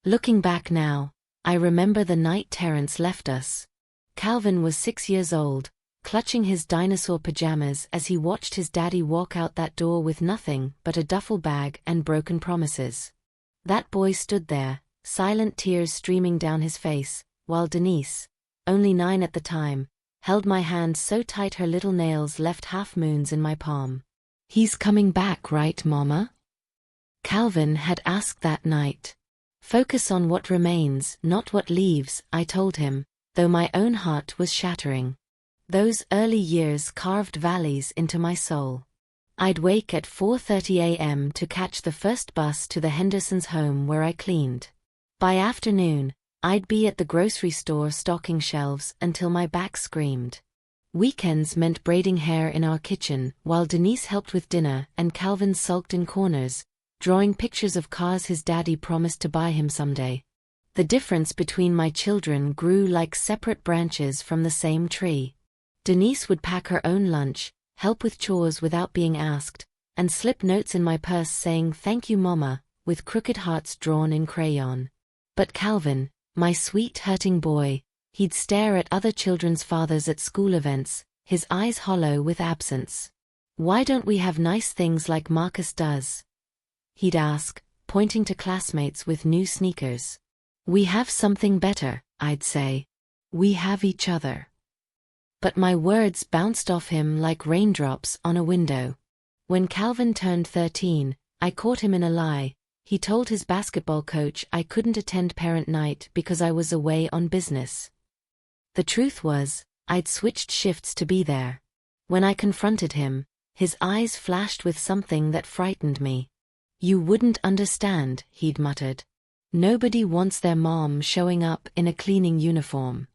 Looking back now, I remember the night Terence left us. Calvin was 6 years old, clutching his dinosaur pajamas as he watched his daddy walk out that door with nothing but a duffel bag and broken promises. That boy stood there, silent tears streaming down his face, while Denise, only 9 at the time, held my hand so tight her little nails left half-moons in my palm. "He's coming back, right, Mama?" Calvin had asked that night. "Focus on what remains, not what leaves," I told him, though my own heart was shattering. Those early years carved valleys into my soul. I'd wake at 4:30 a.m. to catch the first bus to the Hendersons' home where I cleaned. By afternoon, I'd be at the grocery store stocking shelves until my back screamed. Weekends meant braiding hair in our kitchen while Denise helped with dinner and Calvin sulked in corners, drawing pictures of cars his daddy promised to buy him someday. The difference between my children grew like separate branches from the same tree. Denise would pack her own lunch, help with chores without being asked, and slip notes in my purse saying "Thank you, Mama," with crooked hearts drawn in crayon. But Calvin, my sweet hurting boy, he'd stare at other children's fathers at school events, his eyes hollow with absence. "Why don't we have nice things like Marcus does?" he'd ask, pointing to classmates with new sneakers. "We have something better," I'd say. "We have each other." But my words bounced off him like raindrops on a window. When Calvin turned 13, I caught him in a lie. He told his basketball coach I couldn't attend parent night because I was away on business. The truth was, I'd switched shifts to be there. When I confronted him, his eyes flashed with something that frightened me. "You wouldn't understand," he'd muttered. "Nobody wants their mom showing up in a cleaning uniform."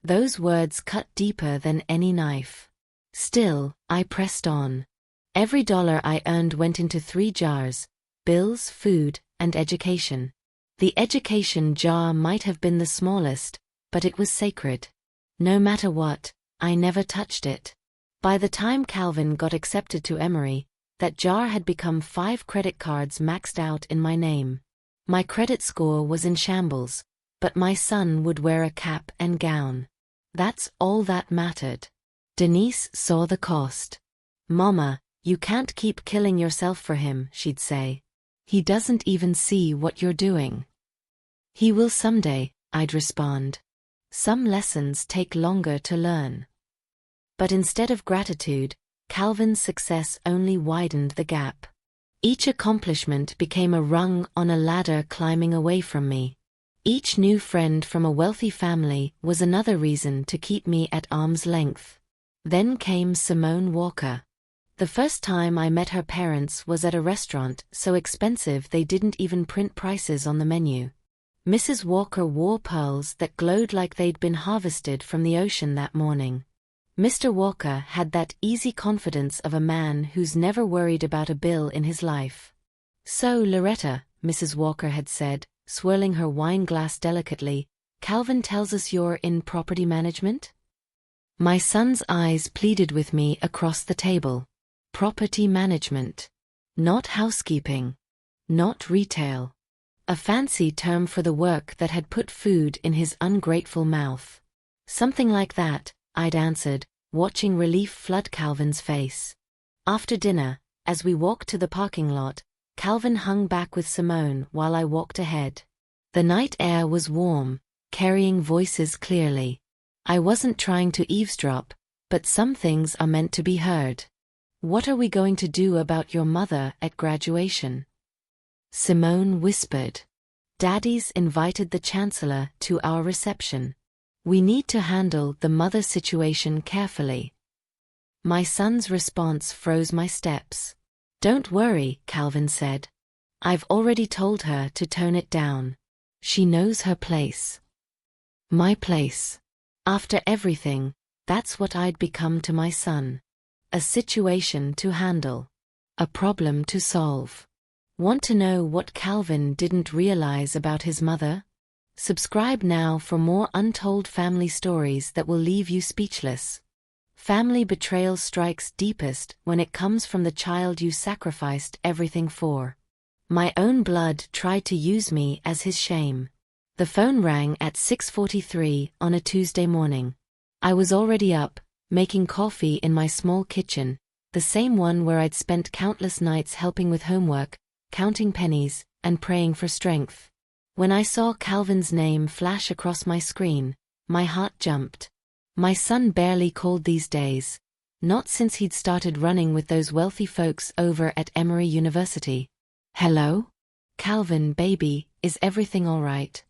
Those words cut deeper than any knife. Still, I pressed on. Every dollar I earned went into 3 jars: bills, food, and education. The education jar might have been the smallest, but it was sacred. No matter what, I never touched it. By the time Calvin got accepted to Emory, that jar had become 5 credit cards maxed out in my name. My credit score was in shambles, but my son would wear a cap and gown. That's all that mattered. Denise saw the cost. "Mama, you can't keep killing yourself for him," she'd say. "He doesn't even see what you're doing." "He will someday," I'd respond. "Some lessons take longer to learn." But instead of gratitude, Calvin's success only widened the gap. Each accomplishment became a rung on a ladder climbing away from me. Each new friend from a wealthy family was another reason to keep me at arm's length. Then came Simone Walker. The first time I met her parents was at a restaurant so expensive they didn't even print prices on the menu. Mrs. Walker wore pearls that glowed like they'd been harvested from the ocean that morning. Mr. Walker had that easy confidence of a man who's never worried about a bill in his life. "So, Loretta," Mrs. Walker had said, swirling her wine glass delicately, "Calvin tells us you're in property management?" My son's eyes pleaded with me across the table. Property management. Not housekeeping. Not retail. A fancy term for the work that had put food in his ungrateful mouth. "Something like that," I'd answered, watching relief flood Calvin's face. After dinner, as we walked to the parking lot, Calvin hung back with Simone while I walked ahead. The night air was warm, carrying voices clearly. I wasn't trying to eavesdrop, but some things are meant to be heard. "What are we going to do about your mother at graduation?" Simone whispered. "Daddy's invited the chancellor to our reception. We need to handle the mother situation carefully." My son's response froze my steps. "Don't worry," Calvin said. "I've already told her to tone it down. She knows her place." My place. After everything, that's what I'd become to my son. A situation to handle. A problem to solve. Want to know what Calvin didn't realize about his mother? Subscribe now for more untold family stories that will leave you speechless. Family betrayal strikes deepest when it comes from the child you sacrificed everything for. My own blood tried to use me as his shame. The phone rang at 6:43 on a Tuesday morning. I was already up, making coffee in my small kitchen, the same one where I'd spent countless nights helping with homework, counting pennies, and praying for strength. When I saw Calvin's name flash across my screen, my heart jumped. My son barely called these days, not since he'd started running with those wealthy folks over at Emory University. "Hello? Calvin, baby, is everything all right?"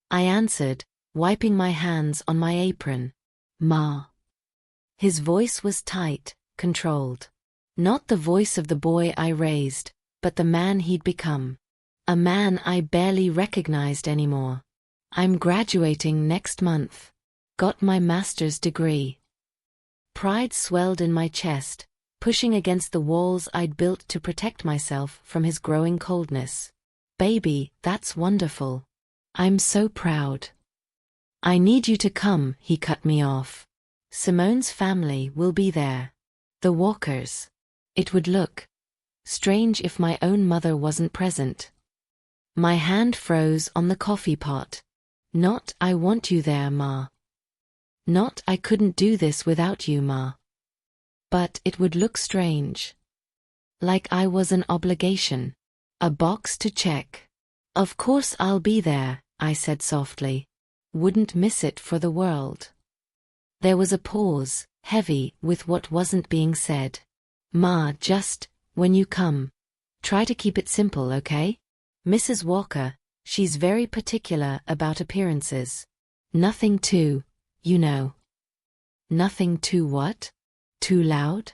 I answered, wiping my hands on my apron. "Ma." His voice was tight, controlled. Not the voice of the boy I raised, but the man he'd become. A man I barely recognized anymore. "I'm graduating next month. Got my master's degree." Pride swelled in my chest, pushing against the walls I'd built to protect myself from his growing coldness. "Baby, that's wonderful. I'm so proud." "I need you to come," he cut me off. "Simone's family will be there. The Walkers. It would look strange if my own mother wasn't present." My hand froze on the coffee pot. Not "I want you there, Ma." Not "I couldn't do this without you, Ma." But it would look strange. Like I was an obligation. A box to check. "Of course I'll be there," I said softly. "Wouldn't miss it for the world." There was a pause, heavy with what wasn't being said. "Ma, just, when you come, try to keep it simple, okay? Mrs. Walker, she's very particular about appearances. Nothing too, you know." "Nothing too what? Too loud?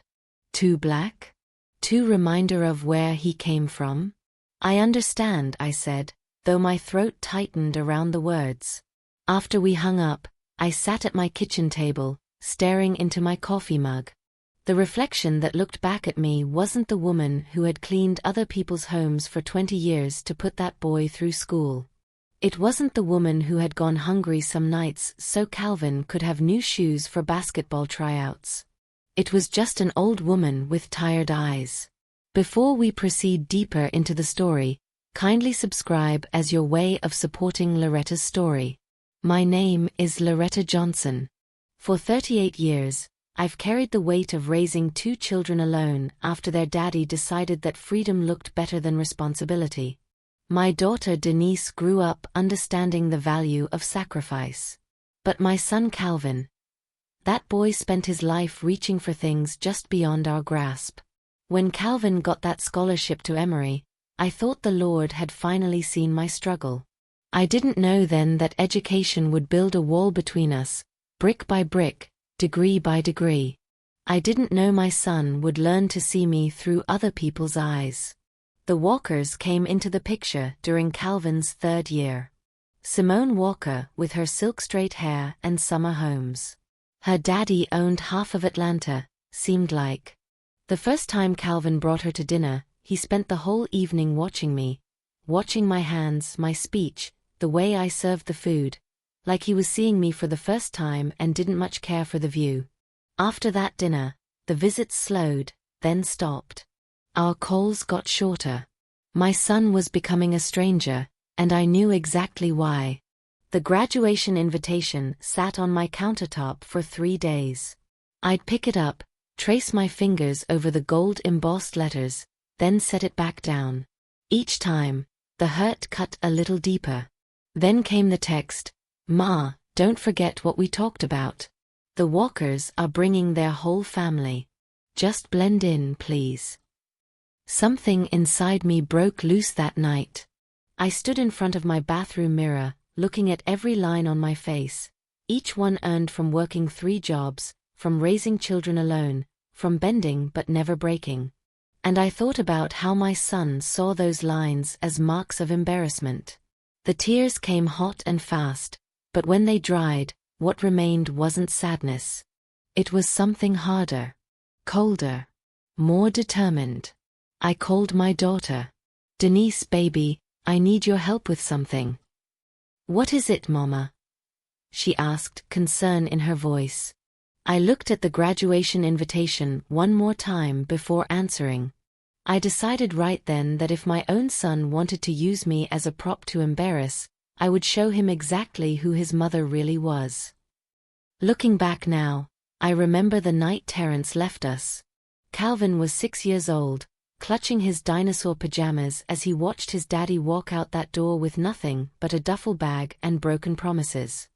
Too black? Too reminder of where he came from?" "I understand," I said, though my throat tightened around the words. After we hung up, I sat at my kitchen table, staring into my coffee mug. The reflection that looked back at me wasn't the woman who had cleaned other people's homes for 20 years to put that boy through school. It wasn't the woman who had gone hungry some nights so Calvin could have new shoes for basketball tryouts. It was just an old woman with tired eyes. Before we proceed deeper into the story, kindly subscribe as your way of supporting Loretta's story. My name is Loretta Johnson. For 38 years, I've carried the weight of raising 2 children alone after their daddy decided that freedom looked better than responsibility. My daughter Denise grew up understanding the value of sacrifice. But my son Calvin, that boy spent his life reaching for things just beyond our grasp. When Calvin got that scholarship to Emory, I thought the Lord had finally seen my struggle. I didn't know then that education would build a wall between us, brick by brick, degree by degree. I didn't know my son would learn to see me through other people's eyes. The Walkers came into the picture during Calvin's 3rd year. Simone Walker with her silk-straight hair and summer homes. Her daddy owned half of Atlanta, seemed like. The first time Calvin brought her to dinner, he spent the whole evening watching me, watching my hands, my speech, the way I served the food, like he was seeing me for the first time and didn't much care for the view. After that dinner, the visits slowed, then stopped. Our calls got shorter. My son was becoming a stranger, and I knew exactly why. The graduation invitation sat on my countertop for 3 days. I'd pick it up, trace my fingers over the gold-embossed letters, then set it back down. Each time, the hurt cut a little deeper. Then came the text, "Ma, don't forget what we talked about. The Walkers are bringing their whole family. Just blend in, please." Something inside me broke loose that night. I stood in front of my bathroom mirror, looking at every line on my face, each one earned from working 3 jobs, from raising children alone, from bending but never breaking. And I thought about how my son saw those lines as marks of embarrassment. The tears came hot and fast, but when they dried, what remained wasn't sadness. It was something harder, colder, more determined. I called my daughter. "Denise, baby, I need your help with something." "What is it, Mama?" she asked, concern in her voice. I looked at the graduation invitation one more time before answering. I decided right then that if my own son wanted to use me as a prop to embarrass, I would show him exactly who his mother really was. Looking back now, I remember the night Terence left us. Calvin was 6 years old, clutching his dinosaur pajamas as he watched his daddy walk out that door with nothing but a duffel bag and broken promises.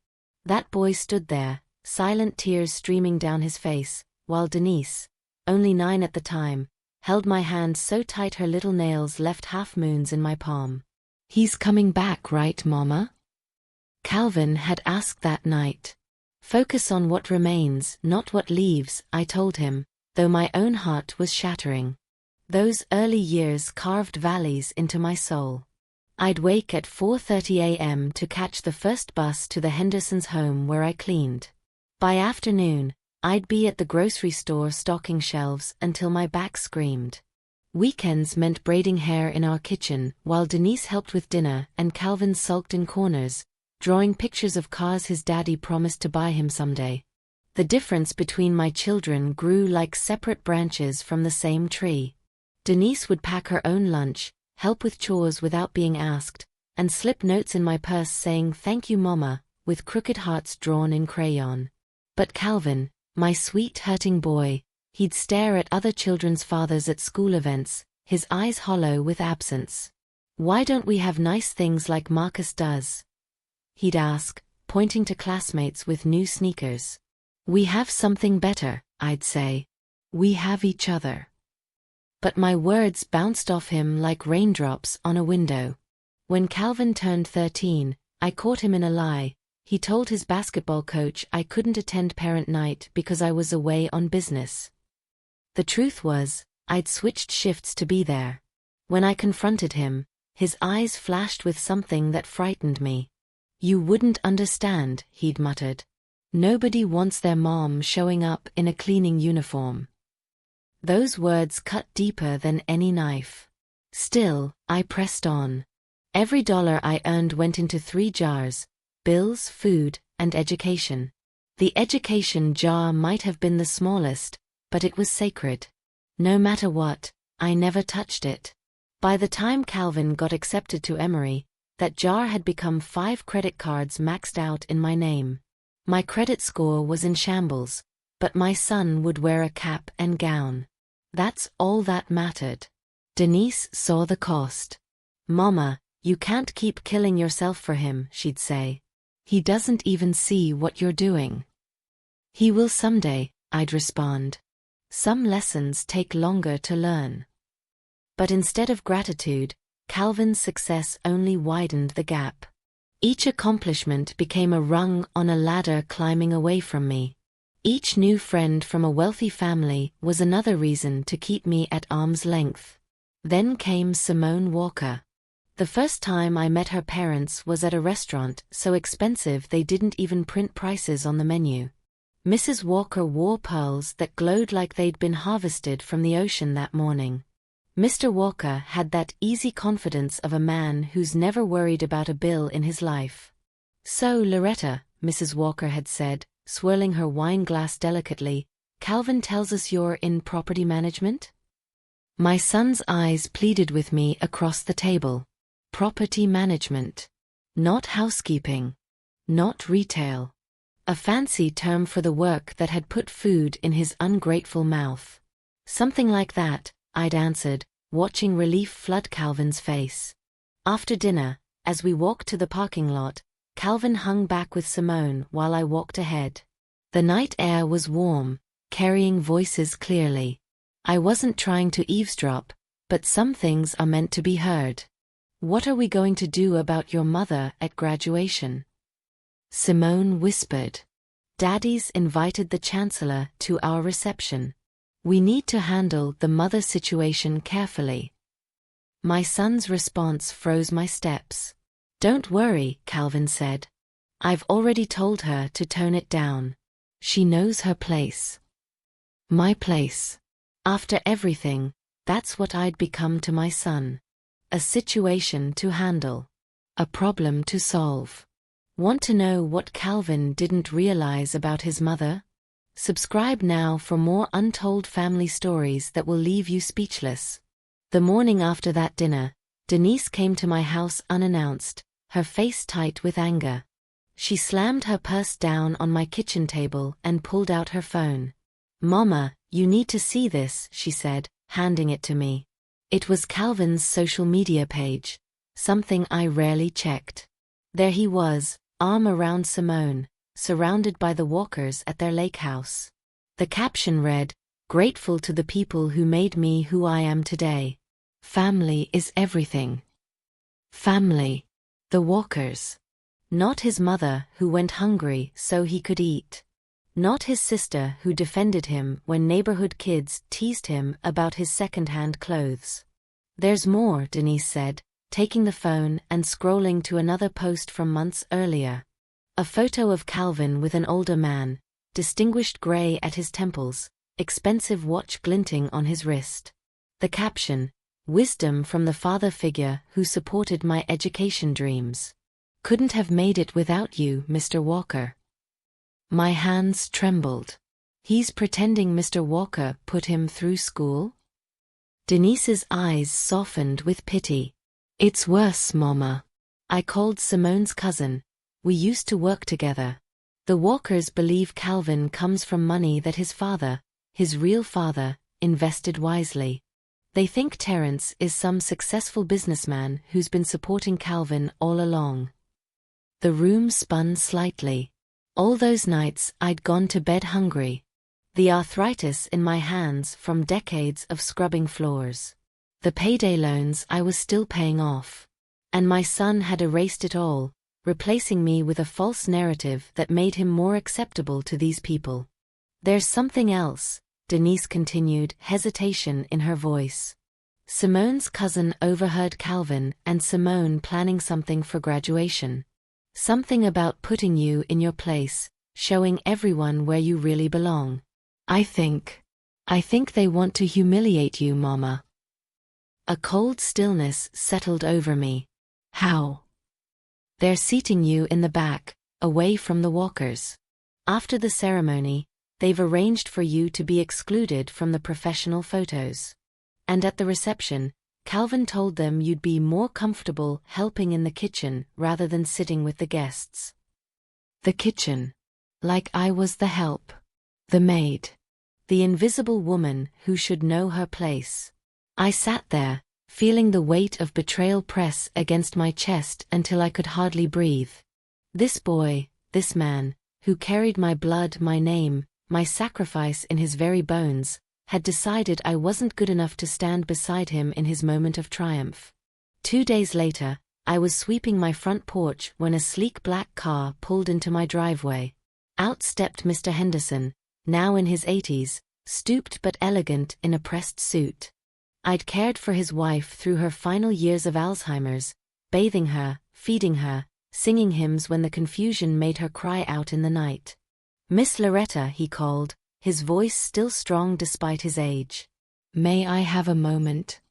That boy stood there, silent tears streaming down his face, while Denise, only 9 at the time, held my hand so tight her little nails left half-moons in my palm. "He's coming back, right, Mama?" Calvin had asked that night. "Focus on what remains, not what leaves," I told him, though my own heart was shattering. Those early years carved valleys into my soul. I'd wake at 4:30 a.m. to catch the first bus to the Hendersons' home where I cleaned. By afternoon, I'd be at the grocery store stocking shelves until my back screamed. Weekends meant braiding hair in our kitchen while Denise helped with dinner and Calvin sulked in corners, drawing pictures of cars his daddy promised to buy him someday. The difference between my children grew like separate branches from the same tree. Denise would pack her own lunch, help with chores without being asked, and slip notes in my purse saying "Thank you, Mama," with crooked hearts drawn in crayon. But Calvin, my sweet hurting boy, he'd stare at other children's fathers at school events, his eyes hollow with absence. "Why don't we have nice things like Marcus does?" he'd ask, pointing to classmates with new sneakers. "We have something better," I'd say. "We have each other." But my words bounced off him like raindrops on a window. When Calvin turned 13, I caught him in a lie. He told his basketball coach I couldn't attend parent night because I was away on business. The truth was, I'd switched shifts to be there. When I confronted him, his eyes flashed with something that frightened me. "You wouldn't understand," he'd muttered. "Nobody wants their mom showing up in a cleaning uniform." Those words cut deeper than any knife. Still, I pressed on. Every dollar I earned went into 3 jars: bills, food, and education. The education jar might have been the smallest, but it was sacred. No matter what, I never touched it. By the time Calvin got accepted to Emory, that jar had become 5 credit cards maxed out in my name. My credit score was in shambles, but my son would wear a cap and gown. That's all that mattered. Denise saw the cost. "Mama, you can't keep killing yourself for him," she'd say. "He doesn't even see what you're doing." "He will someday," I'd respond. "Some lessons take longer to learn." But instead of gratitude, Calvin's success only widened the gap. Each accomplishment became a rung on a ladder climbing away from me. Each new friend from a wealthy family was another reason to keep me at arm's length. Then came Simone Walker. The first time I met her parents was at a restaurant so expensive they didn't even print prices on the menu. Mrs. Walker wore pearls that glowed like they'd been harvested from the ocean that morning. Mr. Walker had that easy confidence of a man who's never worried about a bill in his life. "So, Loretta," Mrs. Walker had said, swirling her wine glass delicately, "Calvin tells us you're in property management?" My son's eyes pleaded with me across the table. Property management. Not housekeeping. Not retail. A fancy term for the work that had put food in his ungrateful mouth. "Something like that," I'd answered, watching relief flood Calvin's face. After dinner, as we walked to the parking lot, Calvin hung back with Simone while I walked ahead. The night air was warm, carrying voices clearly. I wasn't trying to eavesdrop, but some things are meant to be heard. "What are we going to do about your mother at graduation?" Simone whispered. "Daddy's invited the chancellor to our reception. We need to handle the mother situation carefully." My son's response froze my steps. "Don't worry," Calvin said. "I've already told her to tone it down. She knows her place." My place. After everything, that's what I'd become to my son. A situation to handle. A problem to solve. Want to know what Calvin didn't realize about his mother? Subscribe now for more untold family stories that will leave you speechless. The morning after that dinner, Denise came to my house unannounced, her face tight with anger. She slammed her purse down on my kitchen table and pulled out her phone. "Mama, you need to see this," she said, handing it to me. It was Calvin's social media page, something I rarely checked. There he was, arm around Simone, surrounded by the Walkers at their lake house. The caption read, "Grateful to the people who made me who I am today. Family is everything." Family. The Walkers. Not his mother who went hungry so he could eat. Not his sister who defended him when neighborhood kids teased him about his second-hand clothes. "There's more," Denise said, taking the phone and scrolling to another post from months earlier. A photo of Calvin with an older man, distinguished gray at his temples, expensive watch glinting on his wrist. The caption, "Wisdom from the father figure who supported my education dreams. Couldn't have made it without you, Mr. Walker." My hands trembled. He's pretending Mr. Walker put him through school? Denise's eyes softened with pity. "It's worse, Mama. I called Simone's cousin. We used to work together. The Walkers believe Calvin comes from money that his father, his real father, invested wisely. They think Terrence is some successful businessman who's been supporting Calvin all along." The room spun slightly. All those nights I'd gone to bed hungry. The arthritis in my hands from decades of scrubbing floors. The payday loans I was still paying off. And my son had erased it all, replacing me with a false narrative that made him more acceptable to these people. "There's something else," Denise continued, hesitation in her voice. "Simone's cousin overheard Calvin and Simone planning something for graduation. Something about putting you in your place, showing everyone where you really belong. I think they want to humiliate you, Mama." A cold stillness settled over me. "How?" "They're seating you in the back, away from the Walkers. After the ceremony, they've arranged for you to be excluded from the professional photos. And at the reception, Calvin told them you'd be more comfortable helping in the kitchen rather than sitting with the guests." The kitchen. Like I was the help. The maid. The invisible woman who should know her place. I sat there, feeling the weight of betrayal press against my chest until I could hardly breathe. This boy, this man, who carried my blood, my name, my sacrifice in his very bones, had decided I wasn't good enough to stand beside him in his moment of triumph. 2 days later, I was sweeping my front porch when a sleek black car pulled into my driveway. Out stepped Mr. Henderson, now in his 80s, stooped but elegant in a pressed suit. I'd cared for his wife through her final years of Alzheimer's, bathing her, feeding her, singing hymns when the confusion made her cry out in the night. "Miss Loretta," he called, his voice still strong despite his age. "May I have a moment?"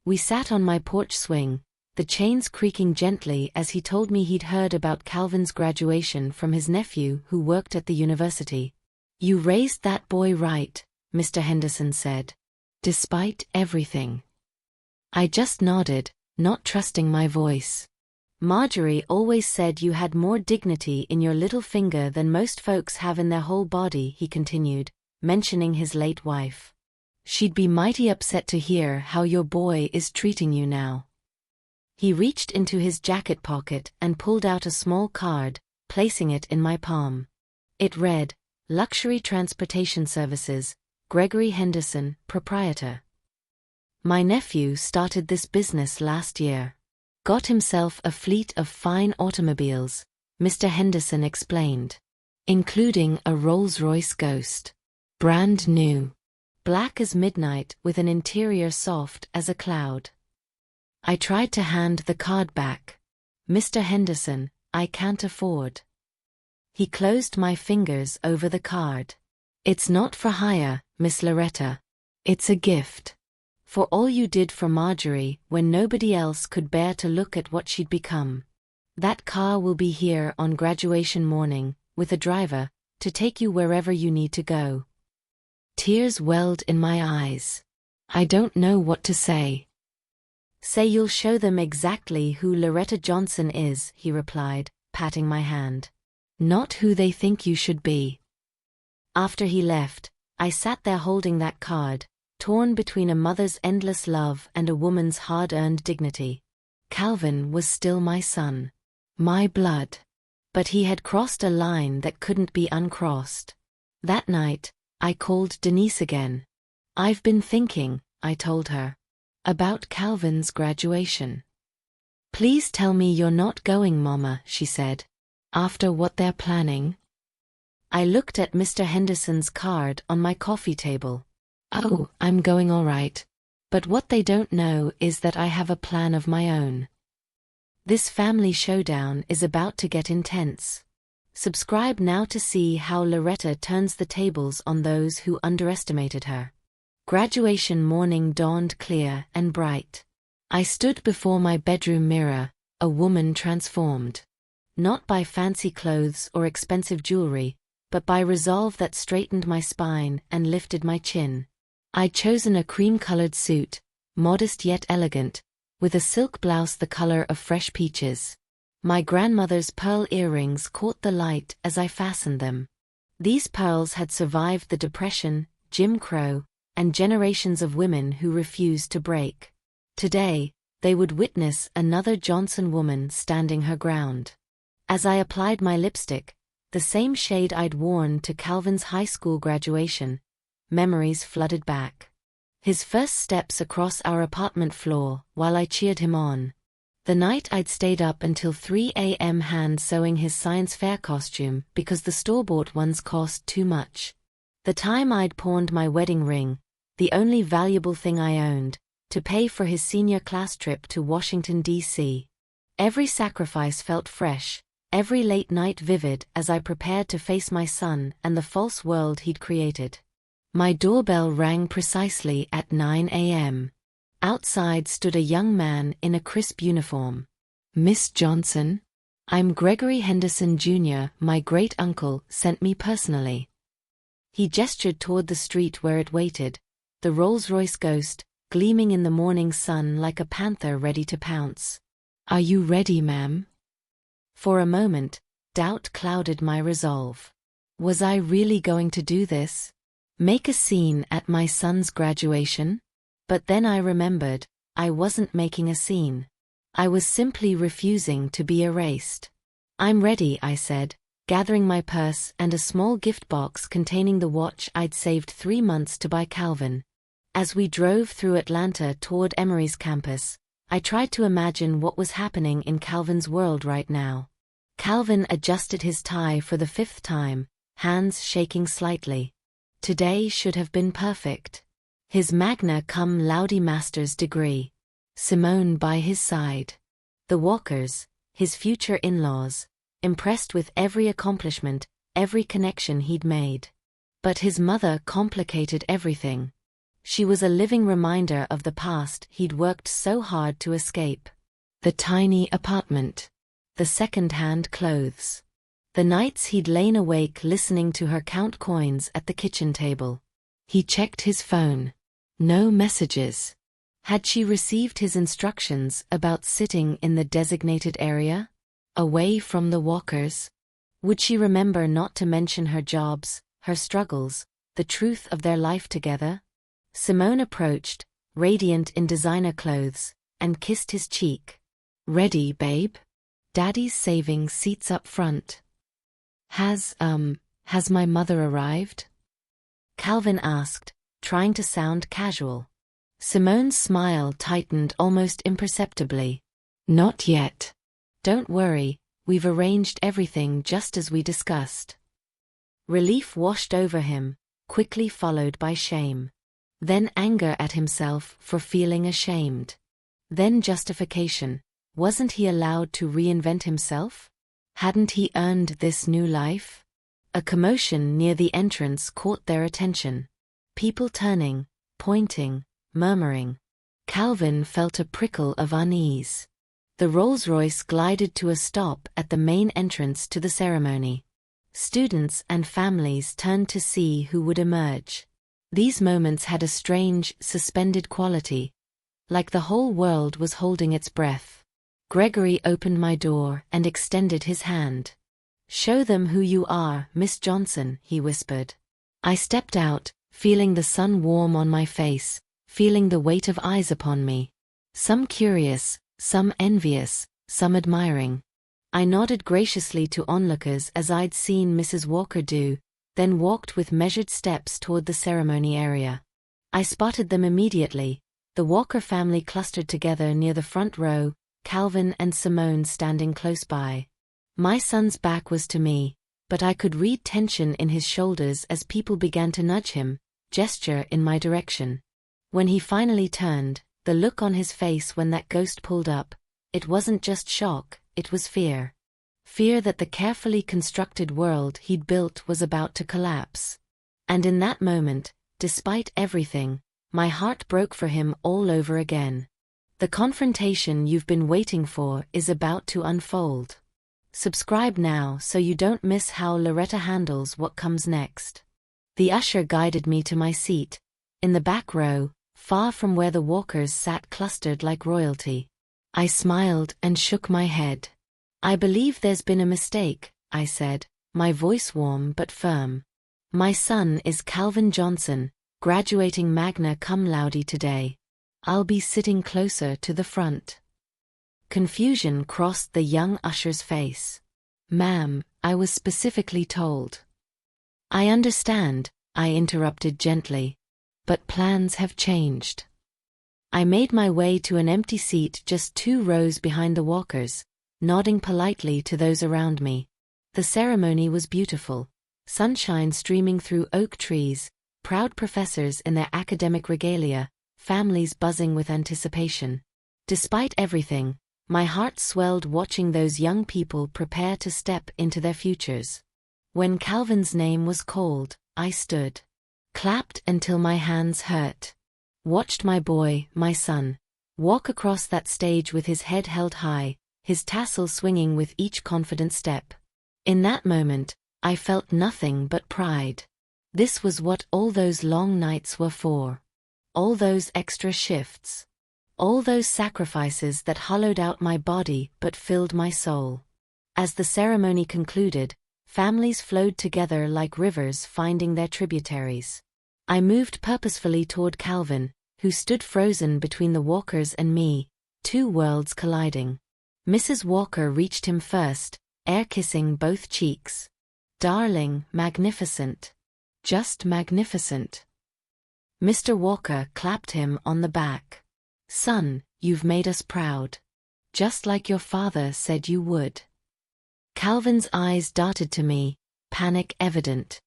We sat on my porch swing, the chains creaking gently as he told me he'd heard about Calvin's graduation from his nephew who worked at the university. "You raised that boy right," Mr. Henderson said. "Despite everything." I just nodded, not trusting my voice. "Marjorie always said you had more dignity in your little finger than most folks have in their whole body," he continued, mentioning his late wife. "She'd be mighty upset to hear how your boy is treating you now." He reached into his jacket pocket and pulled out a small card, placing it in my palm. It read, "Luxury Transportation Services, Gregory Henderson, Proprietor." "My nephew started this business last year. Got himself a fleet of fine automobiles," Mr. Henderson explained. "Including a Rolls-Royce Ghost. Brand new. Black as midnight with an interior soft as a cloud." I tried to hand the card back. "Mr. Henderson, I can't afford." He closed my fingers over the card. "It's not for hire, Miss Loretta. It's a gift. For all you did for Marjorie when nobody else could bear to look at what she'd become. That car will be here on graduation morning, with a driver, to take you wherever you need to go." Tears welled in my eyes. I don't know what to say. Say you'll show them exactly who Loretta Johnson is, he replied, patting my hand. Not who they think you should be. After he left, I sat there holding that card, torn between a mother's endless love and a woman's hard-earned dignity. Calvin was still my son. My blood. But he had crossed a line that couldn't be uncrossed. That night, I called Denise again. I've been thinking, I told her, about Calvin's graduation. Please tell me you're not going, Mama, she said. After what they're planning? I looked at Mr. Henderson's card on my coffee table. Oh, I'm going all right. But what they don't know is that I have a plan of my own. This family showdown is about to get intense. Subscribe now to see how Loretta turns the tables on those who underestimated her. Graduation morning dawned clear and bright. I stood before my bedroom mirror, a woman transformed. Not by fancy clothes or expensive jewelry, but by resolve that straightened my spine and lifted my chin. I'd chosen a cream-colored suit, modest yet elegant, with a silk blouse the color of fresh peaches. My grandmother's pearl earrings caught the light as I fastened them. These pearls had survived the Depression, Jim Crow, and generations of women who refused to break. Today, they would witness another Johnson woman standing her ground. As I applied my lipstick, the same shade I'd worn to Calvin's high school graduation, memories flooded back. His first steps across our apartment floor while I cheered him on. The night I'd stayed up until 3 a.m. hand sewing his science fair costume because the store-bought ones cost too much. The time I'd pawned my wedding ring, the only valuable thing I owned, to pay for his senior class trip to Washington, D.C. Every sacrifice felt fresh, every late night vivid as I prepared to face my son and the false world he'd created. My doorbell rang precisely at 9 a.m. Outside stood a young man in a crisp uniform. Miss Johnson? I'm Gregory Henderson, Jr., my great-uncle sent me personally. He gestured toward the street where it waited, the Rolls-Royce Ghost, gleaming in the morning sun like a panther ready to pounce. Are you ready, ma'am? For a moment, doubt clouded my resolve. Was I really going to do this? Make a scene at my son's graduation? But then I remembered, I wasn't making a scene. I was simply refusing to be erased. I'm ready, I said, gathering my purse and a small gift box containing the watch I'd saved 3 months to buy Calvin. As we drove through Atlanta toward Emory's campus, I tried to imagine what was happening in Calvin's world right now. Calvin adjusted his tie for the 5th time, hands shaking slightly. Today should have been perfect. His magna cum laude master's degree. Simone by his side. The Walkers, his future in-laws, impressed with every accomplishment, every connection he'd made. But his mother complicated everything. She was a living reminder of the past he'd worked so hard to escape. The tiny apartment. The second-hand clothes. The nights he'd lain awake listening to her count coins at the kitchen table. He checked his phone. No messages. Had she received his instructions about sitting in the designated area? Away from the Walkers? Would she remember not to mention her jobs, her struggles, the truth of their life together? Simone approached, radiant in designer clothes, and kissed his cheek. Ready, babe? Daddy's saving seats up front. Has my mother arrived? Calvin asked, trying to sound casual. Simone's smile tightened almost imperceptibly. Not yet. Don't worry, we've arranged everything just as we discussed. Relief washed over him, quickly followed by shame. Then anger at himself for feeling ashamed. Then justification. Wasn't he allowed to reinvent himself? Hadn't he earned this new life? A commotion near the entrance caught their attention. People turning, pointing, murmuring. Calvin felt a prickle of unease. The Rolls-Royce glided to a stop at the main entrance to the ceremony. Students and families turned to see who would emerge. These moments had a strange, suspended quality, like the whole world was holding its breath. Gregory opened my door and extended his hand. "Show them who you are, Miss Johnson," he whispered. I stepped out, feeling the sun warm on my face, feeling the weight of eyes upon me. Some curious, some envious, some admiring. I nodded graciously to onlookers as I'd seen Mrs. Walker do, then walked with measured steps toward the ceremony area. I spotted them immediately, the Walker family clustered together near the front row, Calvin and Simone standing close by. My son's back was to me, but I could read tension in his shoulders as people began to nudge him, gesture in my direction. When he finally turned, the look on his face when that ghost pulled up, it wasn't just shock, it was fear. Fear that the carefully constructed world he'd built was about to collapse. And in that moment, despite everything, my heart broke for him all over again. The confrontation you've been waiting for is about to unfold. Subscribe now so you don't miss how Loretta handles what comes next. The usher guided me to my seat, in the back row, far from where the Walkers sat clustered like royalty. I smiled and shook my head. "I believe there's been a mistake," I said, my voice warm but firm. "My son is Calvin Johnson, graduating magna cum laude today. I'll be sitting closer to the front." Confusion crossed the young usher's face. "Ma'am, I was specifically told." "I understand," I interrupted gently. "But plans have changed." I made my way to an empty seat just 2 rows behind the Walkers, nodding politely to those around me. The ceremony was beautiful. Sunshine streaming through oak trees, proud professors in their academic regalia, families buzzing with anticipation. Despite everything, my heart swelled watching those young people prepare to step into their futures. When Calvin's name was called, I stood. Clapped until my hands hurt. Watched my boy, my son, walk across that stage with his head held high, his tassel swinging with each confident step. In that moment, I felt nothing but pride. This was what all those long nights were for. All those extra shifts. All those sacrifices that hollowed out my body but filled my soul. As the ceremony concluded, families flowed together like rivers finding their tributaries. I moved purposefully toward Calvin, who stood frozen between the Walkers and me, 2 worlds colliding. Mrs. Walker reached him first, air-kissing both cheeks. "Darling, magnificent. Just magnificent." Mr. Walker clapped him on the back. "Son, you've made us proud. Just like your father said you would." Calvin's eyes darted to me, panic evident.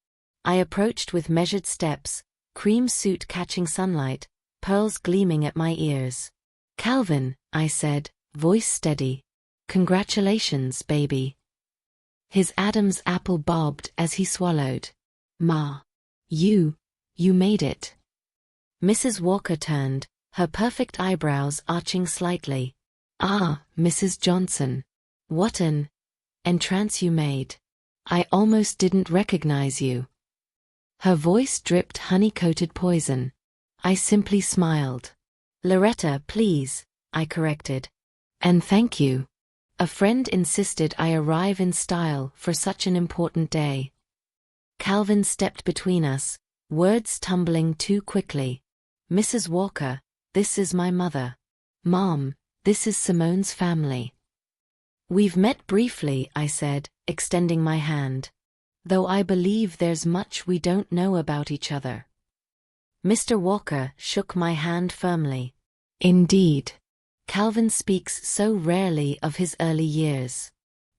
I approached with measured steps, cream suit catching sunlight, pearls gleaming at my ears. "Calvin," I said, voice steady. "Congratulations, baby." His Adam's apple bobbed as he swallowed. "Ma. You made it." Mrs. Walker turned, her perfect eyebrows arching slightly. "Ah, Mrs. Johnson. What an entrance you made. I almost didn't recognize you." Her voice dripped honey-coated poison. I simply smiled. "Loretta, please," I corrected. "And thank you." A friend insisted I arrive in style for such an important day. Calvin stepped between us, words tumbling too quickly. "Mrs. Walker, this is my mother. Mom, this is Simone's family." "We've met briefly," I said, extending my hand. "Though I believe there's much we don't know about each other." Mr. Walker shook my hand firmly. "Indeed. Calvin speaks so rarely of his early years.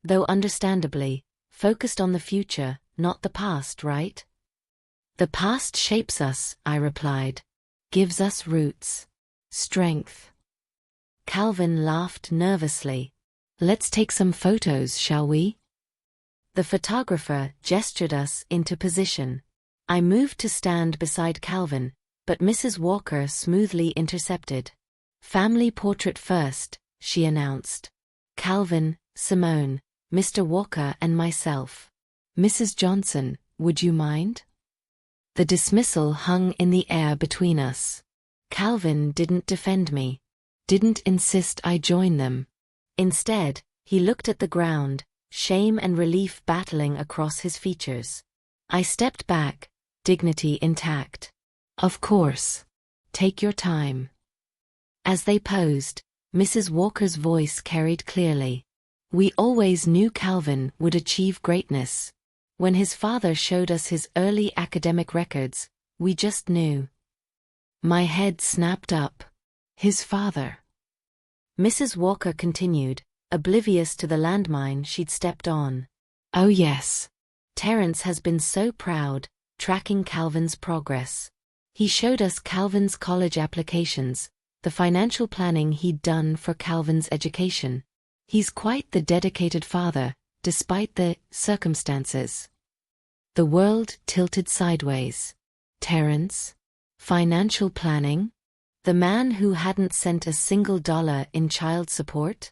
Though understandably, focused on the future, not the past, right?" "The past shapes us," I replied. "Gives us roots. Strength." Calvin laughed nervously. "Let's take some photos, shall we?" The photographer gestured us into position. I moved to stand beside Calvin, but Mrs. Walker smoothly intercepted. "Family portrait first," she announced. "Calvin, Simone, Mr. Walker and myself. Mrs. Johnson, would you mind?" The dismissal hung in the air between us. Calvin didn't defend me. Didn't insist I join them. Instead, he looked at the ground, shame and relief battling across his features. I stepped back, dignity intact. Of course. Take your time. As they posed, Mrs. Walker's voice carried clearly. We always knew Calvin would achieve greatness. When his father showed us his early academic records, we just knew. My head snapped up. His father. Mrs. Walker continued, oblivious to the landmine she'd stepped on. Oh yes. Terence has been so proud, tracking Calvin's progress. He showed us Calvin's college applications, the financial planning he'd done for Calvin's education. He's quite the dedicated father, despite the circumstances. The world tilted sideways. Terence? Financial planning? The man who hadn't sent a single dollar in child support?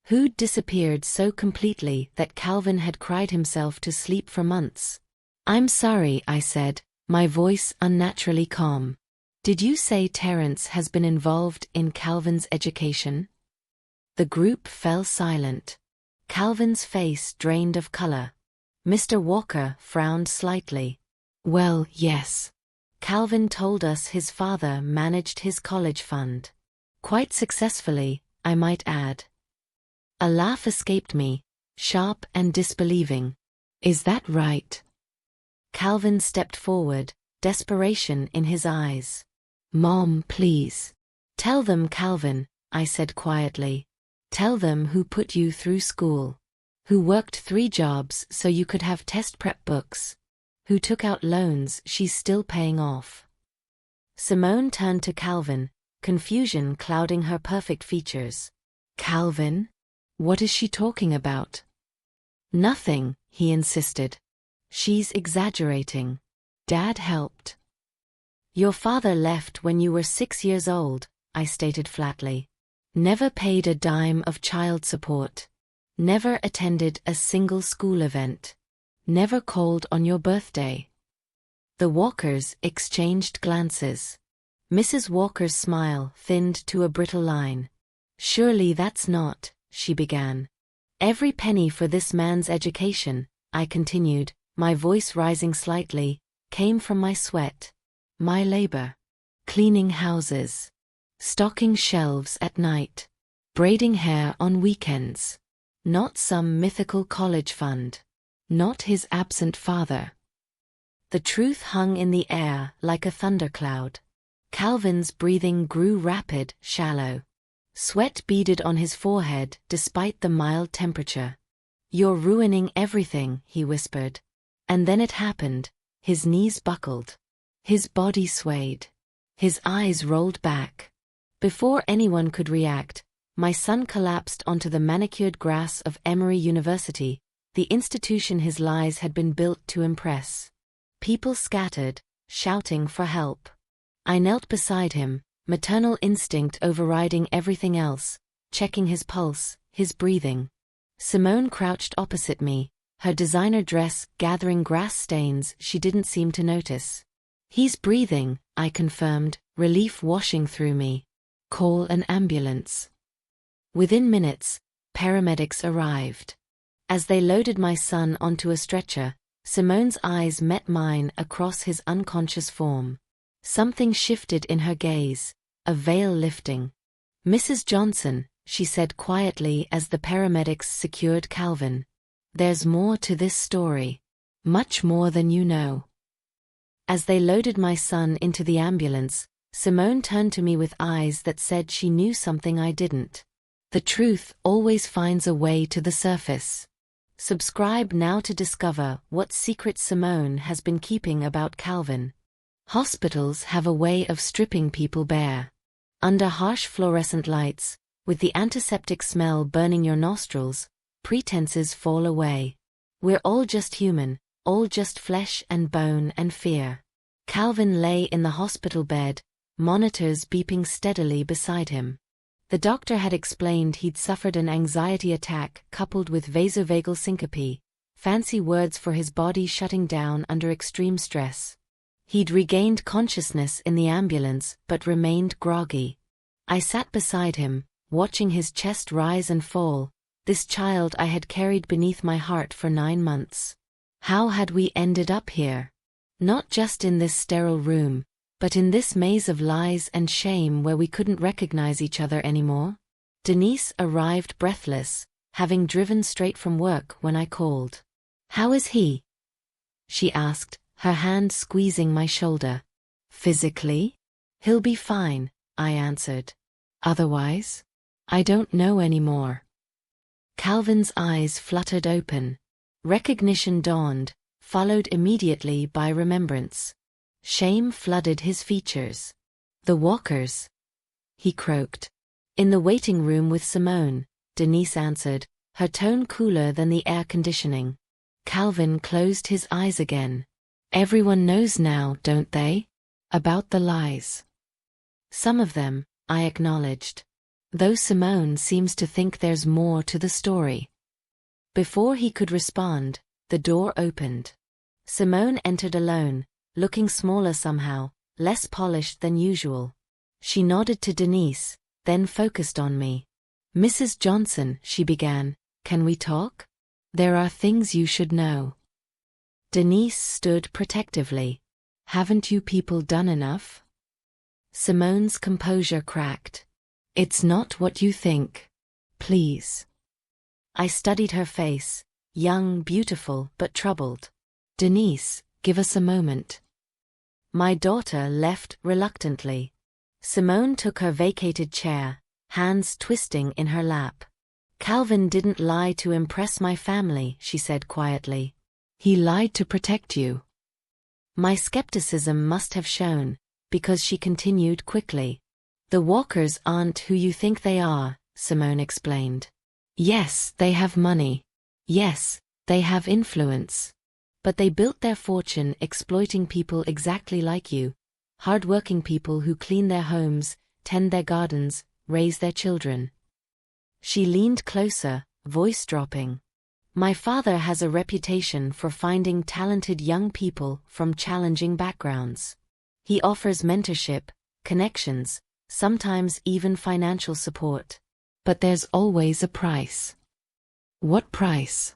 Who'd disappeared so completely that Calvin had cried himself to sleep for months? I'm sorry, I said, my voice unnaturally calm. Did you say Terence has been involved in Calvin's education? The group fell silent. Calvin's face drained of color. Mr. Walker frowned slightly. Well, yes. Calvin told us his father managed his college fund. Quite successfully, I might add. A laugh escaped me, sharp and disbelieving. Is that right? Calvin stepped forward, desperation in his eyes. Mom, please. Tell them, Calvin, I said quietly. Tell them who put you through school. Who worked 3 jobs so you could have test prep books. Who took out loans she's still paying off. Simone turned to Calvin, confusion clouding her perfect features. Calvin? What is she talking about? Nothing, he insisted. She's exaggerating. Dad helped. Your father left when you were 6 years old, I stated flatly. Never paid a dime of child support. Never attended a single school event. Never called on your birthday. The Walkers exchanged glances. Mrs. Walker's smile thinned to a brittle line. Surely that's not, she began. Every penny for this man's education, I continued, my voice rising slightly, came from my sweat. My labor. Cleaning houses. Stocking shelves at night. Braiding hair on weekends. Not some mythical college fund. Not his absent father. The truth hung in the air like a thundercloud. Calvin's breathing grew rapid, shallow. Sweat beaded on his forehead despite the mild temperature. You're ruining everything, he whispered. And then it happened. His knees buckled. His body swayed. His eyes rolled back. Before anyone could react, my son collapsed onto the manicured grass of Emory University, the institution his lies had been built to impress. People scattered, shouting for help. I knelt beside him, maternal instinct overriding everything else, checking his pulse, his breathing. Simone crouched opposite me, her designer dress gathering grass stains she didn't seem to notice. He's breathing, I confirmed, relief washing through me. Call an ambulance. Within minutes, paramedics arrived. As they loaded my son onto a stretcher, Simone's eyes met mine across his unconscious form. Something shifted in her gaze, a veil lifting. Mrs. Johnson, she said quietly as the paramedics secured Calvin. There's more to this story. Much more than you know. As they loaded my son into the ambulance, Simone turned to me with eyes that said she knew something I didn't. The truth always finds a way to the surface. Subscribe now to discover what secret Simone has been keeping about Calvin. Hospitals have a way of stripping people bare. Under harsh fluorescent lights, with the antiseptic smell burning your nostrils, pretenses fall away. We're all just human, all just flesh and bone and fear. Calvin lay in the hospital bed, monitors beeping steadily beside him. The doctor had explained he'd suffered an anxiety attack coupled with vasovagal syncope, fancy words for his body shutting down under extreme stress. He'd regained consciousness in the ambulance but remained groggy. I sat beside him, watching his chest rise and fall, this child I had carried beneath my heart for 9 months. How had we ended up here? Not just in this sterile room, but in this maze of lies and shame where we couldn't recognize each other anymore? Denise arrived breathless, having driven straight from work when I called. "How is he?" she asked, her hand squeezing my shoulder. "Physically? He'll be fine," I answered. "Otherwise? I don't know anymore." Calvin's eyes fluttered open. Recognition dawned, followed immediately by remembrance. Shame flooded his features. "The Walkers," he croaked. "In the waiting room with Simone," Denise answered, her tone cooler than the air conditioning. Calvin closed his eyes again. "Everyone knows now, don't they? About the lies." "Some of them," I acknowledged. "Though Simone seems to think there's more to the story." Before he could respond, the door opened. Simone entered alone, looking smaller somehow, less polished than usual. She nodded to Denise, then focused on me. "Mrs. Johnson," she began, "can we talk? There are things you should know." Denise stood protectively. "Haven't you people done enough?" Simone's composure cracked. "It's not what you think. Please." I studied her face, young, beautiful, but troubled. "Denise, give us a moment." My daughter left reluctantly. Simone took her vacated chair, hands twisting in her lap. "Calvin didn't lie to impress my family," she said quietly. "He lied to protect you." My skepticism must have shown, because she continued quickly. "The Walkers aren't who you think they are," Simone explained. "Yes, they have money. Yes, they have influence. But they built their fortune exploiting people exactly like you, hard-working people who clean their homes, tend their gardens, raise their children." She leaned closer, voice dropping. "My father has a reputation for finding talented young people from challenging backgrounds. He offers mentorship, connections, sometimes even financial support. But there's always a price." "What price?"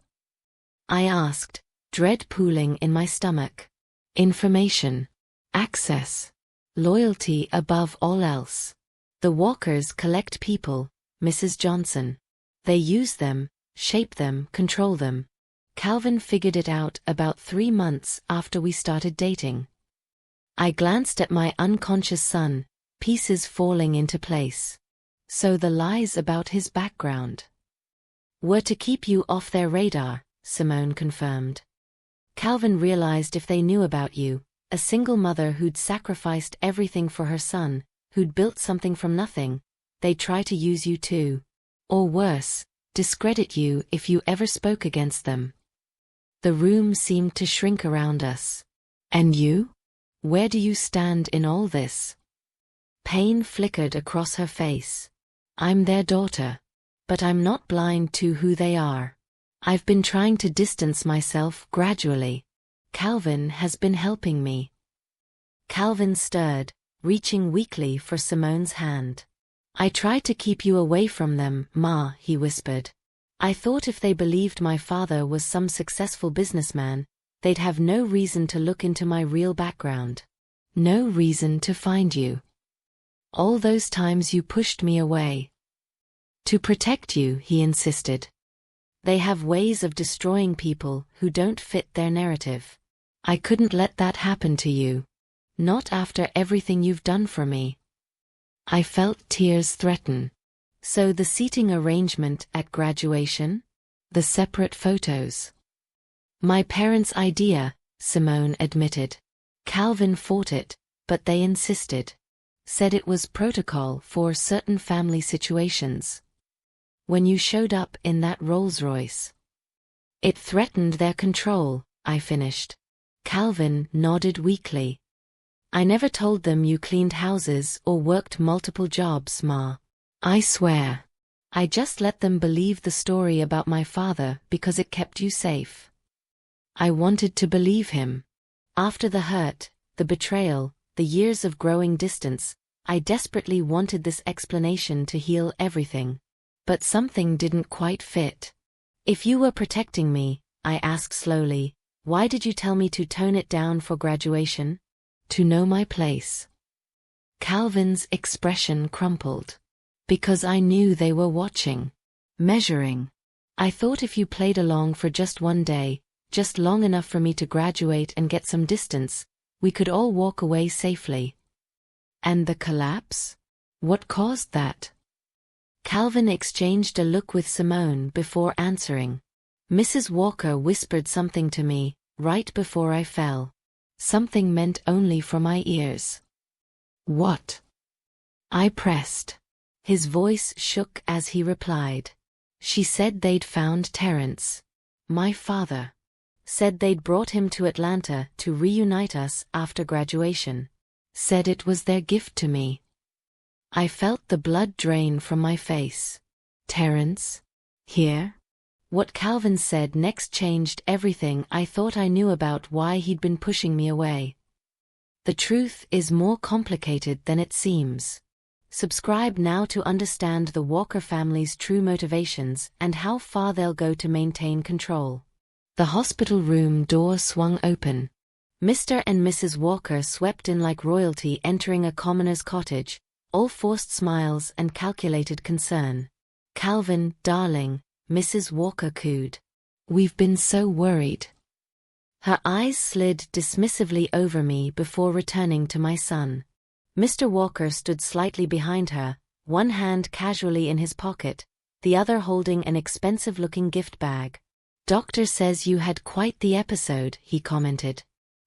I asked, dread pooling in my stomach. "Information. Access. Loyalty above all else. The Walkers collect people, Mrs. Johnson. They use them, shape them, control them. Calvin figured it out about 3 months after we started dating." I glanced at my unconscious son, pieces falling into place. So the lies about his background were to keep you off their radar, Simone confirmed. "Calvin realized if they knew about you, a single mother who'd sacrificed everything for her son, who'd built something from nothing, they'd try to use you too. Or worse, discredit you if you ever spoke against them." The room seemed to shrink around us. "And you? Where do you stand in all this?" Pain flickered across her face. "I'm their daughter. But I'm not blind to who they are. I've been trying to distance myself gradually. Calvin has been helping me." Calvin stirred, reaching weakly for Simone's hand. "I tried to keep you away from them, Ma," he whispered. "I thought if they believed my father was some successful businessman, they'd have no reason to look into my real background. No reason to find you. All those times you pushed me away. To protect you," he insisted. "They have ways of destroying people who don't fit their narrative. I couldn't let that happen to you. Not after everything you've done for me." I felt tears threaten. So the seating arrangement at graduation? The separate photos? "My parents' idea," Simone admitted. "Calvin fought it, but they insisted. Said it was protocol for certain family situations. When you showed up in that Rolls-Royce, it threatened their control," I finished. Calvin nodded weakly. "I never told them you cleaned houses or worked multiple jobs, Ma. I swear. I just let them believe the story about my father because it kept you safe. I wanted to believe him. After the hurt, the betrayal, the years of growing distance. I desperately wanted this explanation to heal everything. But something didn't quite fit. If you were protecting me, I asked slowly, why did you tell me to tone it down for graduation? To know my place. Calvin's expression crumpled. Because I knew they were watching. Measuring. I thought if you played along for just one day, just long enough for me to graduate and get some distance, we could all walk away safely. And the collapse? What caused that? Calvin exchanged a look with Simone before answering. Mrs. Walker whispered something to me, right before I fell. Something meant only for my ears. What? I pressed. His voice shook as he replied. She said they'd found Terence. My father. Said they'd brought him to Atlanta to reunite us after graduation. Said it was their gift to me. I felt the blood drain from my face. Terence? Here? What Calvin said next changed everything I thought I knew about why he'd been pushing me away. The truth is more complicated than it seems. Subscribe now to understand the Walker family's true motivations and how far they'll go to maintain control. The hospital room door swung open. Mr. and Mrs. Walker swept in like royalty entering a commoner's cottage, all forced smiles and calculated concern. Calvin, darling, Mrs. Walker cooed. We've been so worried. Her eyes slid dismissively over me before returning to my son. Mr. Walker stood slightly behind her, one hand casually in his pocket, the other holding an expensive-looking gift bag. Doctor says you had quite the episode, he commented.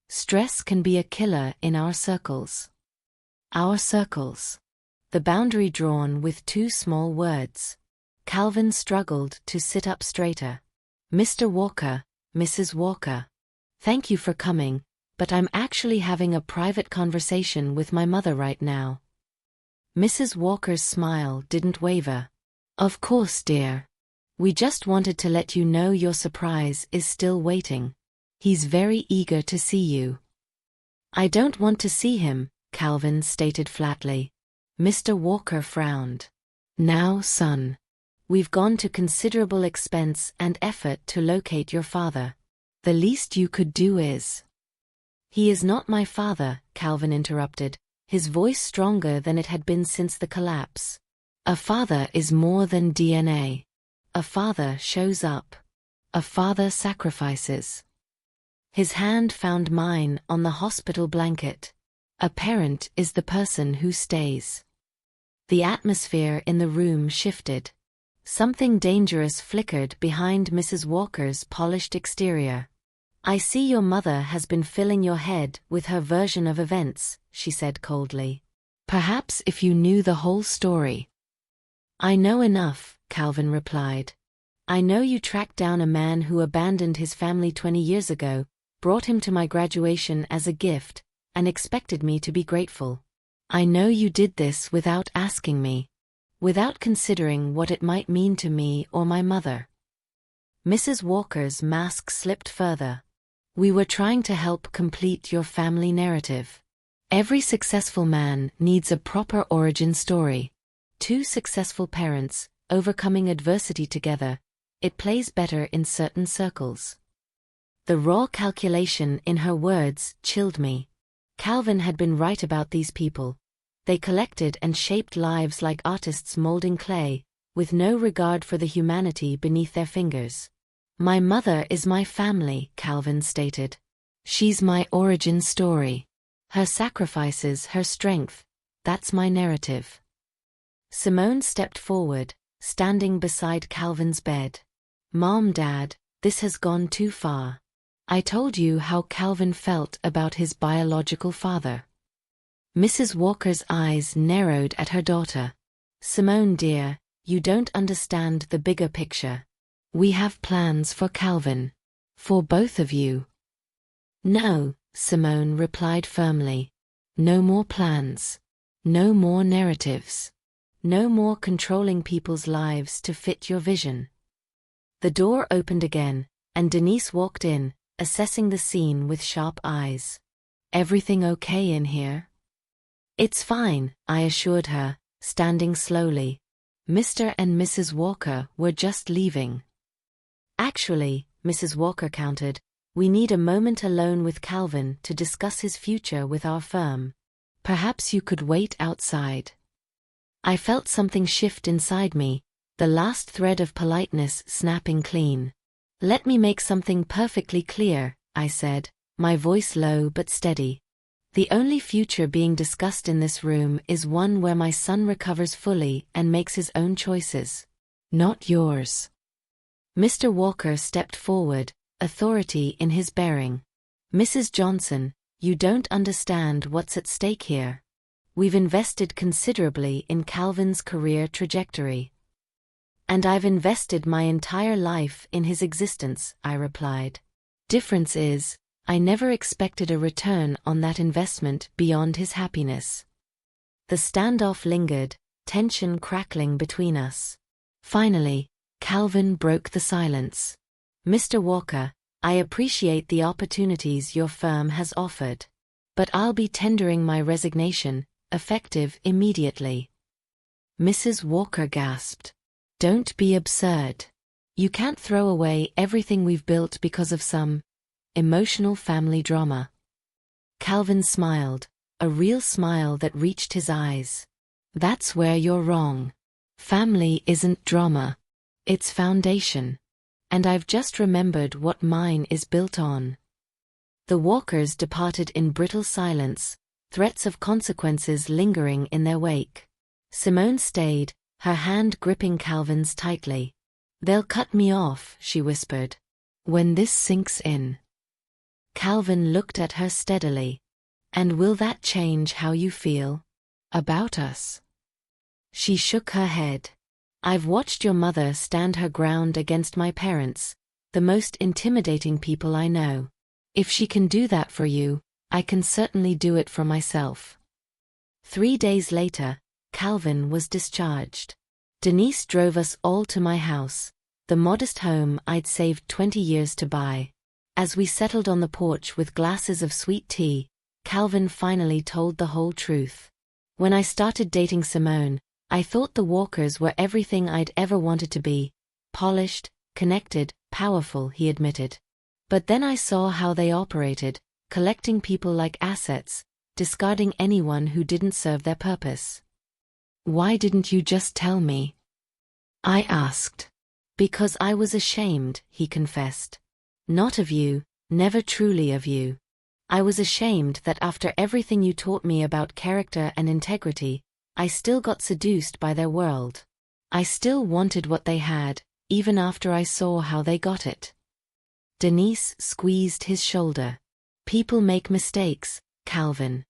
Stress can be a killer in our circles. Our circles. The boundary drawn with two small words. Calvin struggled to sit up straighter. Mr. Walker, Mrs. Walker. Thank you for coming, but I'm actually having a private conversation with my mother right now. Mrs. Walker's smile didn't waver. Of course, dear. We just wanted to let you know your surprise is still waiting. He's very eager to see you. I don't want to see him, Calvin stated flatly. Mr. Walker frowned. Now, son. We've gone to considerable expense and effort to locate your father. The least you could do is... He is not my father, Calvin interrupted, his voice stronger than it had been since the collapse. A father is more than DNA. A father shows up. A father sacrifices. His hand found mine on the hospital blanket. A parent is the person who stays. The atmosphere in the room shifted. Something dangerous flickered behind Mrs. Walker's polished exterior. I see your mother has been filling your head with her version of events, she said coldly. Perhaps if you knew the whole story. I know enough, Calvin replied. I know you tracked down a man who abandoned his family 20 years ago, brought him to my graduation as a gift, and expected me to be grateful. I know you did this without asking me. Without considering what it might mean to me or my mother. Mrs. Walker's mask slipped further. We were trying to help complete your family narrative. Every successful man needs a proper origin story. Two successful parents, overcoming adversity together, it plays better in certain circles. The raw calculation in her words chilled me. Calvin had been right about these people. They collected and shaped lives like artists molding clay, with no regard for the humanity beneath their fingers. My mother is my family, Calvin stated. She's my origin story. Her sacrifices, her strength, that's my narrative. Simone stepped forward, standing beside Calvin's bed. Mom, Dad, this has gone too far. I told you how Calvin felt about his biological father. Mrs. Walker's eyes narrowed at her daughter. Simone, dear, you don't understand the bigger picture. We have plans for Calvin. For both of you. No, Simone replied firmly. No more plans. No more narratives. No more controlling people's lives to fit your vision. The door opened again, and Denise walked in, assessing the scene with sharp eyes. Everything okay in here? It's fine, I assured her, standing slowly. Mr. and Mrs. Walker were just leaving. Actually, Mrs. Walker countered, we need a moment alone with Calvin to discuss his future with our firm. Perhaps you could wait outside. I felt something shift inside me, the last thread of politeness snapping clean. Let me make something perfectly clear, I said, my voice low but steady. The only future being discussed in this room is one where my son recovers fully and makes his own choices. Not yours. Mr. Walker stepped forward, authority in his bearing. Mrs. Johnson, you don't understand what's at stake here. We've invested considerably in Calvin's career trajectory. And I've invested my entire life in his existence, I replied. Difference is, I never expected a return on that investment beyond his happiness. The standoff lingered, tension crackling between us. Finally, Calvin broke the silence. Mr. Walker, I appreciate the opportunities your firm has offered. But I'll be tendering my resignation, effective immediately. Mrs. Walker gasped. Don't be absurd. You can't throw away everything we've built because of some emotional family drama. Calvin smiled, a real smile that reached his eyes. That's where you're wrong. Family isn't drama. It's foundation. And I've just remembered what mine is built on. The Walkers departed in brittle silence, threats of consequences lingering in their wake. Simone stayed, her hand gripping Calvin's tightly. They'll cut me off, she whispered. When this sinks in. Calvin looked at her steadily. And will that change how you feel about us? She shook her head. I've watched your mother stand her ground against my parents, the most intimidating people I know. If she can do that for you, I can certainly do it for myself. 3 days later, Calvin was discharged. Denise drove us all to my house, the modest home I'd saved 20 years to buy. As we settled on the porch with glasses of sweet tea, Calvin finally told the whole truth. When I started dating Simone, I thought the Walkers were everything I'd ever wanted to be. Polished, connected, powerful, he admitted. But then I saw how they operated, collecting people like assets, discarding anyone who didn't serve their purpose. Why didn't you just tell me? I asked. Because I was ashamed, he confessed. Not of you, never truly of you. I was ashamed that after everything you taught me about character and integrity, I still got seduced by their world. I still wanted what they had, even after I saw how they got it. Denise squeezed his shoulder. People make mistakes, Calvin.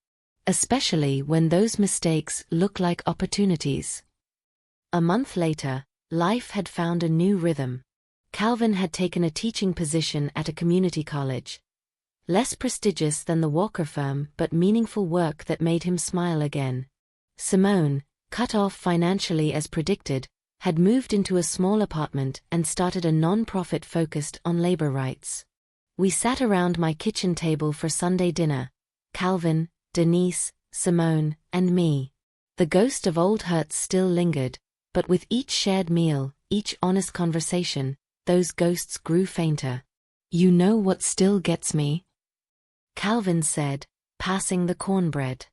Especially when those mistakes look like opportunities. A month later, life had found a new rhythm. Calvin had taken a teaching position at a community college. Less prestigious than the Walker firm, but meaningful work that made him smile again. Simone, cut off financially as predicted, had moved into a small apartment and started a non-profit focused on labor rights. We sat around my kitchen table for Sunday dinner, Calvin, Denise, Simone, and me. The ghost of old hurts still lingered, but with each shared meal, each honest conversation, those ghosts grew fainter. You know what still gets me? Calvin said, passing the cornbread.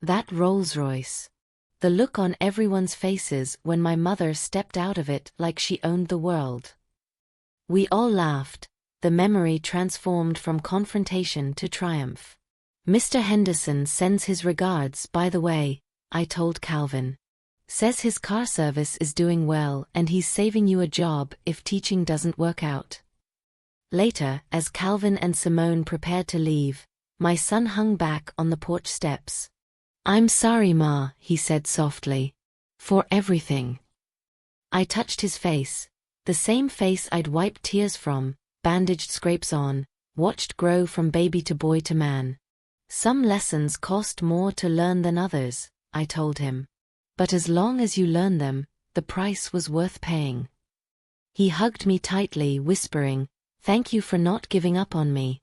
That Rolls-Royce. The look on everyone's faces when my mother stepped out of it like she owned the world. We all laughed, the memory transformed from confrontation to triumph. Mr. Henderson sends his regards, by the way, I told Calvin. Says his car service is doing well and he's saving you a job if teaching doesn't work out. Later, as Calvin and Simone prepared to leave, my son hung back on the porch steps. I'm sorry, Ma, he said softly. For everything. I touched his face, the same face I'd wiped tears from, bandaged scrapes on, watched grow from baby to boy to man. Some lessons cost more to learn than others, I told him. But as long as you learn them, the price was worth paying. He hugged me tightly, whispering, "Thank you for not giving up on me."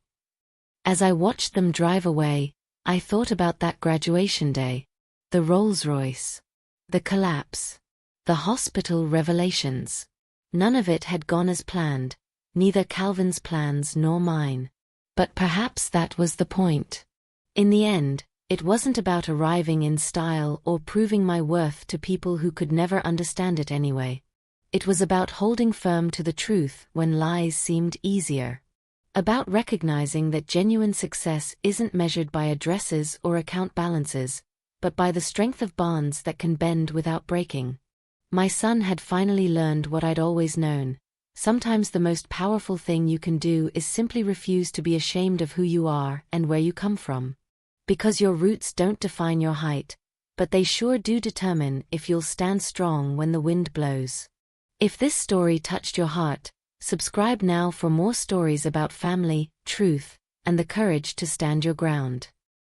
As I watched them drive away, I thought about that graduation day. The Rolls-Royce. The collapse. The hospital revelations. None of it had gone as planned, neither Calvin's plans nor mine. But perhaps that was the point. In the end, it wasn't about arriving in style or proving my worth to people who could never understand it anyway. It was about holding firm to the truth when lies seemed easier. About recognizing that genuine success isn't measured by addresses or account balances, but by the strength of bonds that can bend without breaking. My son had finally learned what I'd always known. Sometimes the most powerful thing you can do is simply refuse to be ashamed of who you are and where you come from. Because your roots don't define your height, but they sure do determine if you'll stand strong when the wind blows. If this story touched your heart, subscribe now for more stories about family, truth, and the courage to stand your ground.